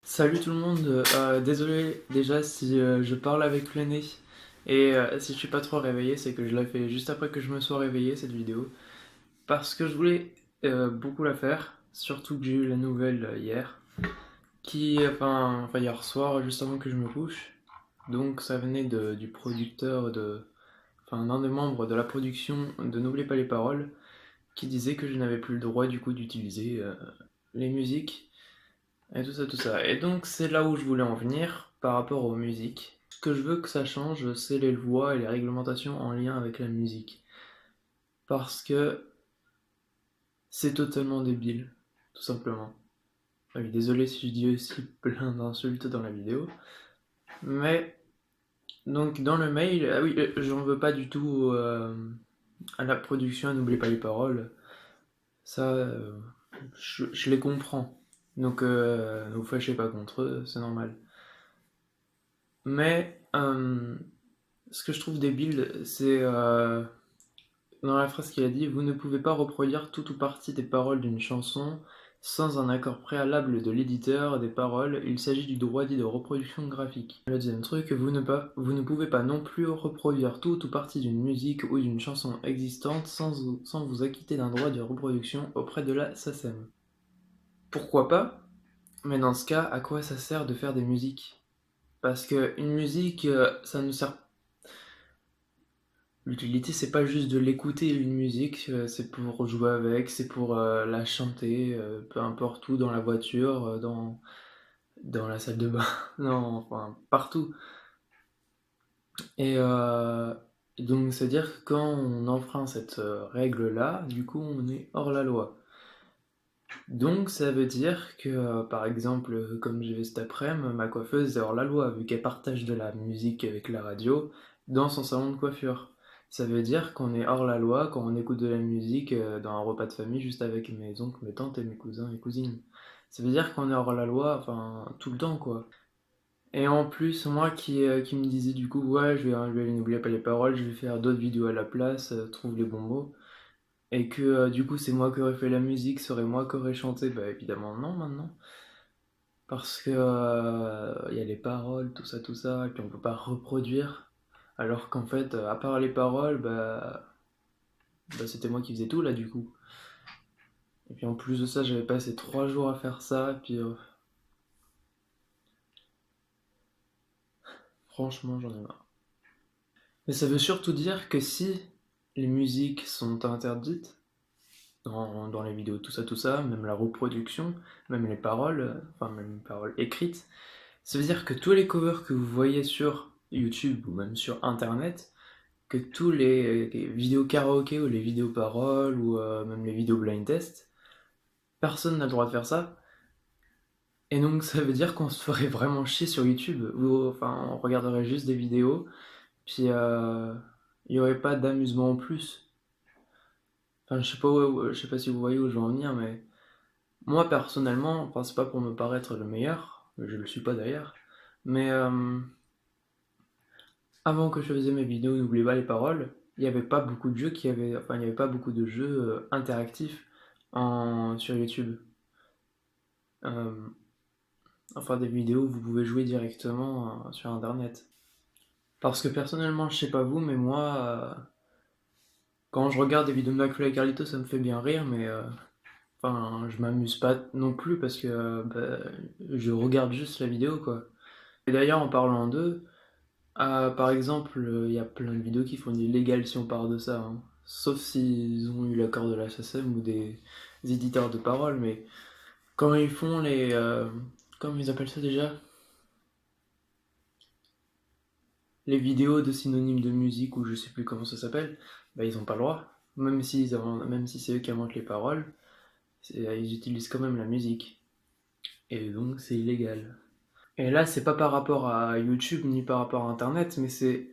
Salut tout le monde, désolé déjà si je parle avec le nez et si je suis pas trop réveillé, c'est que je l'ai fait juste après que je me sois réveillé cette vidéo parce que je voulais beaucoup la faire, surtout que j'ai eu la nouvelle hier, enfin hier soir juste avant que je me couche, donc ça venait du producteur enfin d'un des membres de la production de N'oubliez pas les paroles qui disait que je n'avais plus le droit du coup d'utiliser les musiques et tout ça, tout ça. Et donc c'est là où je voulais en venir par rapport aux musiques. Ce que je veux que ça change, c'est les lois et les réglementations en lien avec la musique. Parce que c'est totalement débile, tout simplement. Ah oui, désolé si je dis aussi plein d'insultes dans la vidéo. Mais, donc dans le mail, ah oui, j'en veux pas du tout à la production, n'oubliez pas les paroles. Ça, je les comprends. Donc ne vous fâchez pas contre eux, c'est normal. Mais ce que je trouve débile, c'est dans la phrase qu'il a dit, vous ne pouvez pas reproduire tout ou partie des paroles d'une chanson sans un accord préalable de l'éditeur des paroles, il s'agit du droit dit de reproduction graphique. Le deuxième truc, vous ne pouvez pas non plus reproduire tout ou partie d'une musique ou d'une chanson existante sans vous acquitter d'un droit de reproduction auprès de la SACEM. Pourquoi pas? Mais dans ce cas, à quoi ça sert de faire des musiques? Parce que une musique, ça ne sert. L'utilité, c'est pas juste de l'écouter une musique, c'est pour jouer avec, c'est pour la chanter, peu importe où, dans la voiture, dans la salle de bain, non, enfin partout. Et donc, c'est-à-dire que quand on enfreint cette règle-là, du coup, on est hors la loi. Donc, ça veut dire que, par exemple, comme j'ai vu cet après-midi, ma coiffeuse est hors la loi, vu qu'elle partage de la musique avec la radio dans son salon de coiffure. Ça veut dire qu'on est hors la loi quand on écoute de la musique dans un repas de famille juste avec mes oncles, mes tantes et mes cousins et cousines. Ça veut dire qu'on est hors la loi, enfin, tout le temps, quoi. Et en plus, moi qui me disais du coup, ouais, je vais aller n'oublier pas les paroles, je vais faire d'autres vidéos à la place, trouve les bons mots. Et que du coup c'est moi qui aurais fait la musique, serait moi qui aurais chanté, bah évidemment non maintenant. Parce que y a les paroles, tout ça, et puis on peut pas reproduire. Alors qu'en fait, à part les paroles, bah c'était moi qui faisais tout là du coup. Et puis en plus de ça, j'avais passé 3 jours à faire ça, et puis franchement j'en ai marre. Mais ça veut surtout dire que si les musiques sont interdites, dans les vidéos, tout ça, même la reproduction, même les paroles, enfin même les paroles écrites, ça veut dire que tous les covers que vous voyez sur YouTube ou même sur Internet, que tous les vidéos karaoké ou les vidéos paroles ou même les vidéos blind test, personne n'a le droit de faire ça. Et donc ça veut dire qu'on se ferait vraiment chier sur YouTube. Ou enfin, on regarderait juste des vidéos, puis il n'y aurait pas d'amusement en plus. Enfin, je sais pas si vous voyez où je veux en venir, mais moi personnellement, enfin, c'est pas pour me paraître le meilleur, je le suis pas d'ailleurs, mais avant que je faisais mes vidéos, n'oubliez pas les paroles, il n'y avait pas beaucoup de jeux enfin, il n'y avait pas beaucoup de jeux interactifs sur YouTube. Euh, enfin, des vidéos où vous pouvez jouer directement sur Internet. Parce que personnellement, je sais pas vous, mais moi, quand je regarde des vidéos de McFly et Carlito, ça me fait bien rire, mais enfin, je m'amuse pas non plus parce que je regarde juste la vidéo, quoi. Et d'ailleurs, en parlant d'eux, par exemple, il y a plein de vidéos qui font illégal si on parle de ça, hein. Sauf s'ils ont eu l'accord de la SACEM ou des éditeurs de paroles, mais quand ils font comment ils appellent ça déjà? Les vidéos de synonymes de musique ou je sais plus comment ça s'appelle, bah ils ont pas le droit. Même si c'est eux qui inventent les paroles, ils utilisent quand même la musique. Et donc c'est illégal. Et là, c'est pas par rapport à YouTube ni par rapport à Internet, mais c'est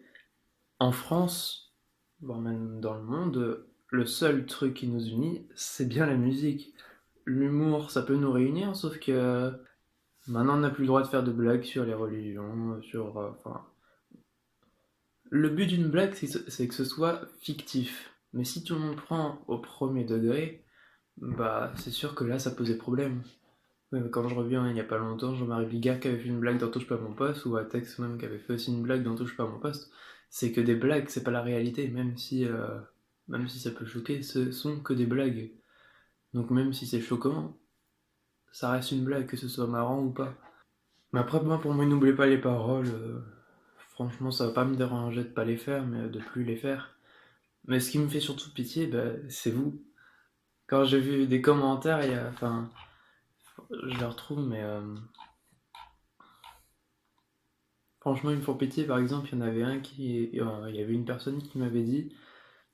en France, voire même dans le monde, le seul truc qui nous unit, c'est bien la musique. L'humour, ça peut nous réunir, sauf que maintenant on n'a plus le droit de faire de blagues sur les religions, enfin... Le but d'une blague, c'est que ce soit fictif. Mais si tout le monde prend au premier degré, bah c'est sûr que là, ça posait problème. Quand je reviens il y a pas longtemps, Jean-Marie Bigard qui avait fait une blague dans Touche pas à mon poste, ou Atex même qui avait fait aussi une blague dans Touche pas à mon poste, c'est que des blagues, c'est pas la réalité, même si ça peut choquer, ce sont que des blagues. Donc même si c'est choquant, ça reste une blague, que ce soit marrant ou pas. Mais après, moi, pour moi, n'oubliez pas les paroles. Franchement, ça va pas me déranger de pas les faire, mais de plus les faire. Mais ce qui me fait surtout pitié, bah, c'est vous. Quand j'ai vu des commentaires, enfin, je les retrouve, mais franchement, ils me font pitié. Par exemple, il y en avait il y avait une personne qui m'avait dit,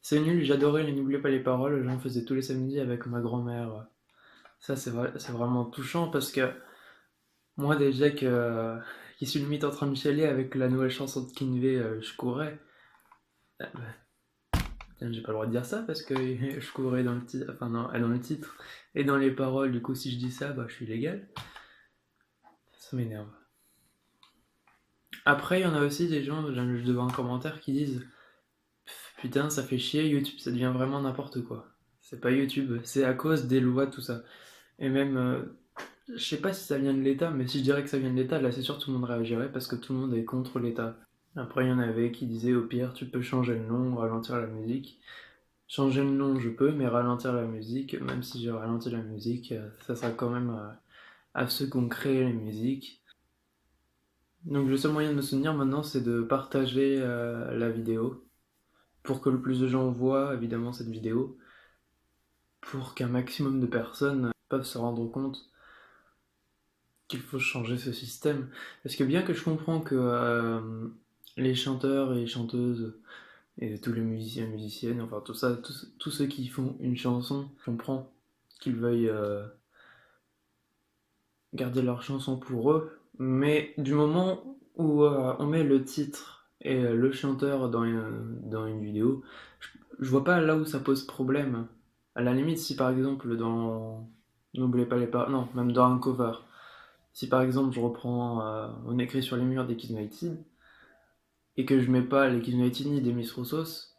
c'est nul, j'adorais les N'oubliez pas les paroles, j'en faisais tous les samedis avec ma grand-mère. Ça, c'est vraiment touchant parce que moi, déjà qui suis limite en train de chialer avec la nouvelle chanson de Kinvey, je courais. J'ai pas le droit de dire ça parce que je courais dans le titre, enfin dans le titre et dans les paroles. Du coup, si je dis ça, bah je suis illégal. Ça m'énerve. Après, il y en a aussi des gens, je devais un commentaire qui disent putain, ça fait chier, YouTube, ça devient vraiment n'importe quoi. C'est pas YouTube, c'est à cause des lois, tout ça. Et même, je sais pas si ça vient de l'État, mais si je dirais que ça vient de l'État, là c'est sûr tout le monde réagirait parce que tout le monde est contre l'État. Après, il y en avait qui disaient au pire, tu peux changer le nom, ralentir la musique. Changer le nom, je peux, mais ralentir la musique, même si je ralentis la musique, ça sera quand même à ceux qui ont créé les musiques. Donc le seul moyen de me souvenir maintenant, c'est de partager la vidéo pour que le plus de gens voient évidemment cette vidéo, pour qu'un maximum de personnes peuvent se rendre compte qu'il faut changer ce système. Parce que bien que je comprends que les chanteurs et chanteuses et tous les musiciens et musiciennes, enfin tout ça, tous ceux qui font une chanson, je comprends qu'ils veuillent garder leur chanson pour eux, mais du moment où on met le titre et le chanteur dans une vidéo, je vois pas là où ça pose problème. À la limite, si par exemple dans N'oubliez pas les paroles, non, même dans un cover, si par exemple je reprends On écrit sur les murs des Kids United et que je mets pas les Kids United ni des Miss Roussos,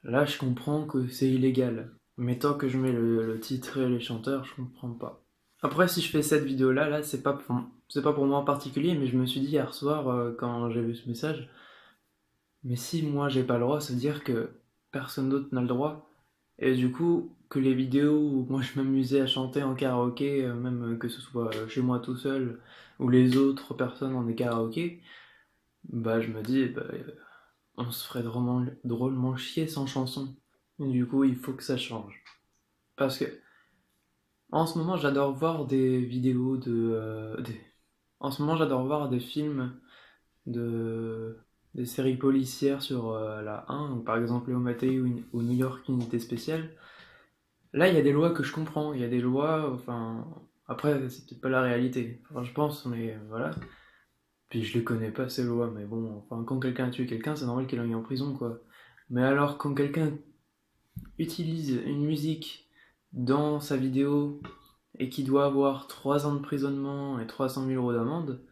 là je comprends que c'est illégal. Mais tant que je mets le titre et les chanteurs, je comprends pas. Après, si je fais cette vidéo-là, là, c'est pas pour moi en particulier, mais je me suis dit hier soir, quand j'ai vu ce message, mais si moi j'ai pas le droit, ça veut dire que personne d'autre n'a le droit. Et du coup, que les vidéos où moi je m'amusais à chanter en karaoké, même que ce soit chez moi tout seul, ou les autres personnes en des karaokés, bah je me dis, bah, on se ferait drôlement chier sans chanson. Et du coup, il faut que ça change. Parce que en ce moment, j'adore voir des vidéos En ce moment, j'adore voir des films de des séries policières sur la 1, ou par exemple Léo Mattei ou New York Unité Spéciale. Là, il y a des lois que je comprends, il y a des lois, enfin, après, c'est peut-être pas la réalité. Enfin, je pense, mais voilà. Puis je les connais pas ces lois, mais bon, enfin, quand quelqu'un a tué quelqu'un, c'est normal qu'il aille en prison, quoi. Mais alors, quand quelqu'un utilise une musique dans sa vidéo et qui doit avoir 3 ans de prisonnement et 300 000 euros d'amende,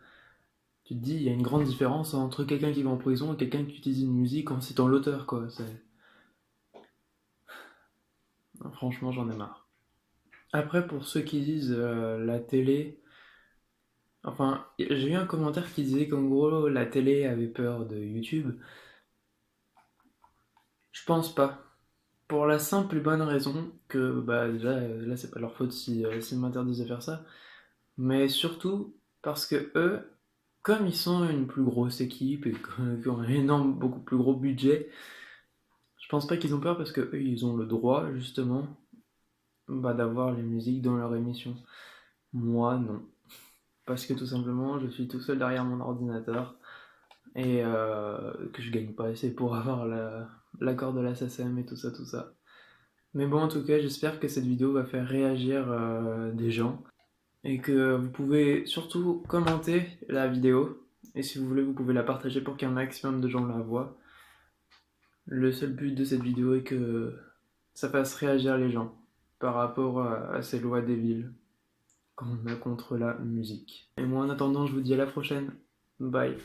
tu te dis, il y a une grande différence entre quelqu'un qui va en prison et quelqu'un qui utilise une musique en citant l'auteur, quoi. Franchement, j'en ai marre. Après, pour ceux qui disent la télé, enfin, j'ai eu un commentaire qui disait qu'en gros, la télé avait peur de YouTube. Je pense pas. Pour la simple et bonne raison que, bah, déjà, là, c'est pas leur faute s'ils m'interdisent de faire ça. Mais surtout parce que eux, comme ils sont une plus grosse équipe et qu'ils ont un énorme, beaucoup plus gros budget, je pense pas qu'ils ont peur parce que eux, ils ont le droit, justement, bah, d'avoir les musiques dans leur émission. Moi, non. Parce que tout simplement, je suis tout seul derrière mon ordinateur et que je gagne pas assez pour avoir l'accord de la SACEM et tout ça, tout ça. Mais bon, en tout cas, j'espère que cette vidéo va faire réagir des gens et que vous pouvez surtout commenter la vidéo. Et si vous voulez, vous pouvez la partager pour qu'un maximum de gens la voient. Le seul but de cette vidéo est que ça fasse réagir les gens par rapport à ces lois débiles qu'on a contre la musique. Et moi, en attendant, je vous dis à la prochaine. Bye.